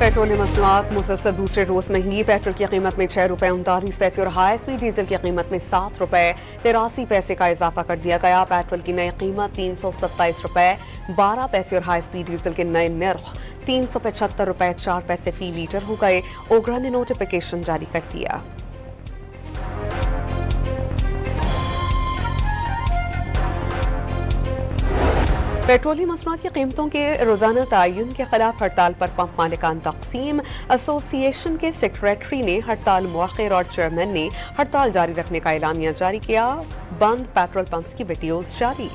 Petroleum मसनूआत मुसलसल दूसरे रोज महंगी। पेट्रोल की कीमत में 6 रुपये 39 पैसे और हाई स्पीड डीजल की कीमत में 7 रुपये 83 पैसे का इजाफा कर दिया गया। पेट्रोल की नई कीमत 327 रुपये 12 पैसे और हाई स्पीड डीजल के नए नर्ख 375 रुपये 4 पैसे फी लीटर हो गए। ओगरा ने नोटिफिकेशन जारी कर दिया। पेट्रोलियम मसनूआत की कीमतों के रोजाना तयन के खिलाफ हड़ताल पर पंप मालिकान तकसीम। एसोसिएशन के सेक्रेटरी ने हड़ताल मुअख्खर और चेयरमैन ने हड़ताल जारी रखने का एलामिया जारी किया। बंद पेट्रोल पंप्स की वीडियोज जारी।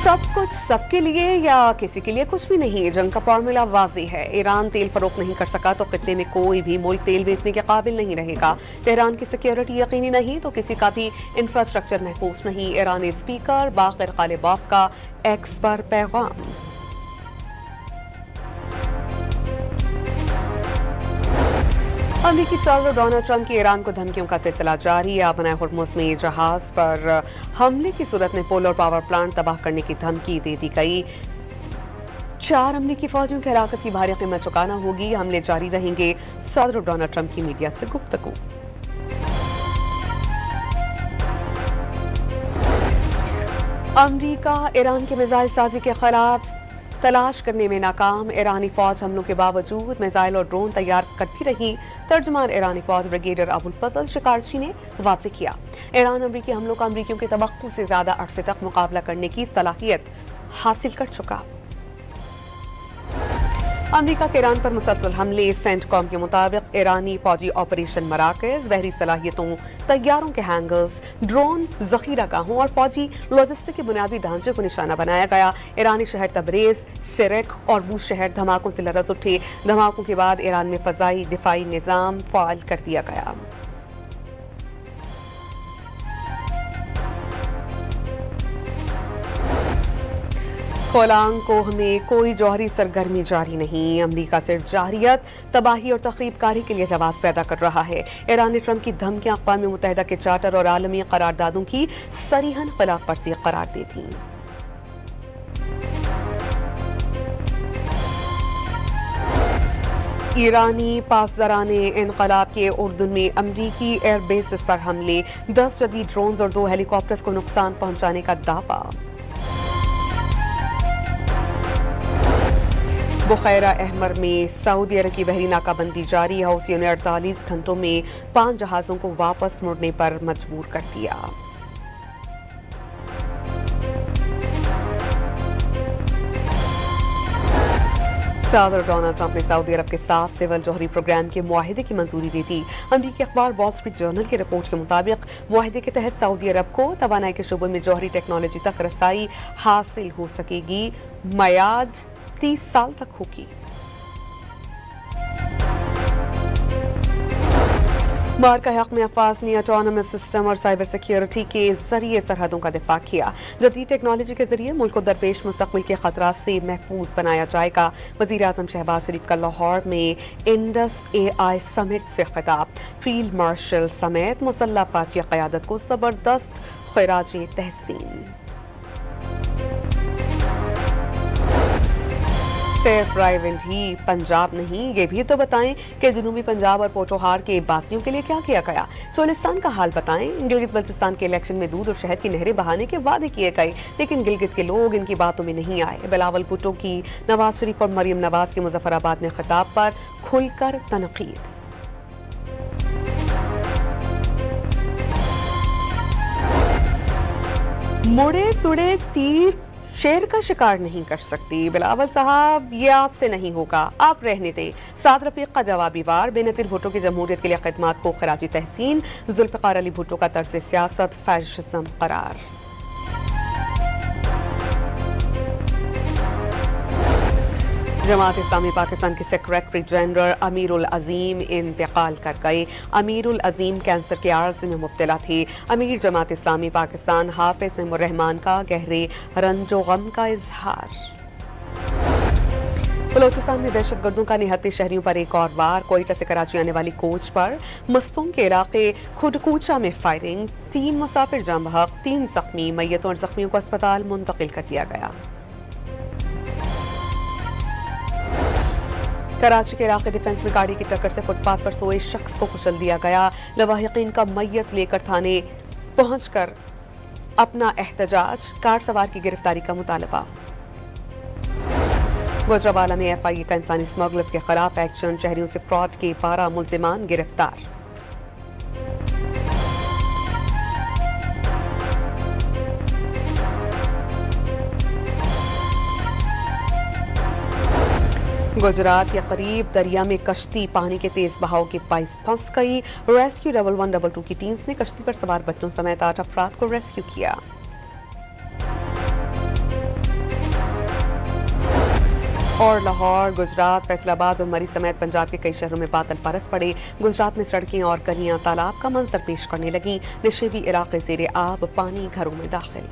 सब कुछ सबके लिए या किसी के लिए कुछ भी नहीं। जंग का फॉर्मूला वाज़ेह है। ईरान तेल फरोख्त नहीं कर सका तो खित्ते में कोई भी मुल्क तेल बेचने के काबिल नहीं रहेगा। तेहरान की सिक्योरिटी यकीनी नहीं तो किसी का भी इंफ्रास्ट्रक्चर महफूज नहीं। ईरानी स्पीकर बाक़िर ग़ालिबाफ का एक्स पर पैगाम। अमेरिकी सदर डोनाल्ड ट्रंप की ईरान को धमकियों का सिलसिला जारी। आबना हुर्मुज़ में जहाज पर हमले की सूरत में पोलर पावर प्लांट तबाह करने की धमकी दे दी गई। 4 अमेरिकी फौजियों की हलाकत की भारी कीमत चुकाना होगी। हमले जारी रहेंगे। सदर डोनाल्ड ट्रंप की मीडिया से गुफ्तगू। अमेरिका ईरान के मिसाइल साजी के खिलाफ तलाश करने में नाकाम। ईरानी फौज हमलों के बावजूद मिसाइल और ड्रोन तैयार करती रही। तर्जुमान ईरानी फौज ब्रिगेडियर अबुल फजल शिकारची ने वाज़ेह किया, ईरान अमेरिकी हमलों का अमेरिकियों की तवक्कुओं से ज्यादा अरसे तक मुकाबला करने की सलाहियत हासिल कर चुका। अमेरिका के ईरान पर मुसलसल हमले। सेंटकॉम के मुताबिक ईरानी फौजी ऑपरेशन मराकज, बहरी सलाहियतों, तैयारों के हैंगर्स, ड्रोन जखीरा गाहों और फौजी लॉजिस्टिक के बुनियादी ढांचे को निशाना बनाया गया। ईरानी शहर तबरेज, सिरक और बूश शहर धमाकों से लरज़ उठे। धमाकों के बाद ईरान में फ़ज़ाई दिफाई निज़ाम फ़ाल कर दिया गया। कोलांग कोह में कोई जौहरी सरगर्मी जारी नहीं। अमरीका से जारियत तबाही और तखरीब कारी के लिए जवाब पैदा कर रहा है। ईरान ने ट्रंप की धमकियां अक़वाम मुत्तहिदा के चार्टर और आलमी करारदादों की सरीहन खिलाफ वर्जी करार दी थी। ईरानी पासदाराने इनकलाब के उर्दुन में अमरीकी एयरबेसिस पर हमले। 10 जदीद ड्रोन्स और 2 हेलीकॉप्टर्स को नुकसान पहुंचाने का दावा। बुखैरा अहमर में सऊदी अरब की बहरी नाकाबंदी जारी। हौसियों ने 48 घंटों में 5 जहाजों को वापस मुड़ने पर मजबूर कर दिया। सदर डोनाल्ड ट्रंप ने सऊदी अरब के साथ सिविल जौहरी प्रोग्राम के मुआहिदे की मंजूरी दी थी। अमरीकी अखबार वॉल स्ट्रीट जर्नल की रिपोर्ट के मुताबिक मुआहिदे के तहत सऊदी अरब को तवानाई के शोबे में जौहरी टेक्नोलॉजी तक रसाई हासिल हो सकेगी। मयाद 30 साल तक होगी। मार्का हक में अफवाज ने ऑटोनमस सिस्टम और साइबर सिक्योरिटी के जरिए सरहदों का दिफा किया। जदीद टेक्नोलॉजी के जरिए मुल्क को दरपेश मुस्तकबिल के खतरात से महफूज बनाया जाएगा। वज़ीर आज़म शहबाज शरीफ का लाहौर में इंडस AI समिट से खिताब। फील्ड मार्शल समेत मुसल्लह अफवाज की क़यादत को ज़बरदस्त खिराज तहसीन। सिर्फ रायवंडी पंजाब नहीं, ये भी तो बताएं कि जनूबी पंजाब और पोठोहार के बासियों के लिए क्या किया गया। चोलिस्तान का हाल बताएं। गिलगित बल्तिस्तान के इलेक्शन में दूध और शहद की नहरें बहाने के वादे किए गए, लेकिन गिलगित के लोग इनकी बातों में नहीं आए। बिलावल भुट्टो की नवाज शरीफ और मरियम नवाज के मुजफ्फराबाद में खिताब पर खुलकर तनकीद। मुड़े तुड़े तीर शेर का शिकार नहीं कर सकती। बिलावल साहब, ये आपसे नहीं होगा, आप रहने दें। 7 रफीक का जवाबी वार। बेनज़ीर भुट्टो की जमहूरियत के लिए खिदमात को खराजी तहसीन। जुल्फ़िकार अली भुट्टो का तर्ज सियासत फैशिज़्म करार। जमात इस्लामी पाकिस्तान के सेक्रेटरी जनरल अमीरुल अजीम इंतकाल कर गए। अमीरुल अजीम कैंसर के आर्ज में मुब्तला थे। अमीर जमात इस्लामी पाकिस्तान हाफिज रहमान का गहरे रंजो गम का इजहार। बलोचिस्तान में दहशत गर्दों का निहत्थे शहरियों पर एक और वार। कोयटा से कराची आने वाली कोच पर मस्तूम के इलाके खुडकूचा में फायरिंग। 3 मुसाफिर जाम बहक, 3 जख्मी। मैयतों और जख्मियों को अस्पताल मुंतकिल कर दिया गया। कराची के इलाके डिफेंस में गाड़ी की टक्कर से फुटपाथ पर सोए शख्स को कुचल दिया गया। लवाहिकीन का मैयत लेकर थाने पहुंचकर अपना एहतजाज। कार सवार की गिरफ्तारी का मुतालबा। गुजरावाला में FIA का इंसानी स्मगलर्स के खिलाफ एक्शन। शहरियों से फ्रॉड के 12 मुल्जिमान गिरफ्तार। गुजरात के करीब दरिया में कश्ती पानी के तेज बहाव के बाइस फंस गई। रेस्क्यू लेवल 1, लेवल 2 की टीम्स ने कश्ती पर सवार बच्चों समेत 8 अफराद को रेस्क्यू किया। और लाहौर, गुजरात, फैसलाबाद और मरी समेत पंजाब के कई शहरों में बादल बरस पड़े। गुजरात में सड़कें और गलियां तालाब का मंजर पेश करने लगी। नशेबी इलाके ज़ेरे आब, पानी घरों में दाखिल।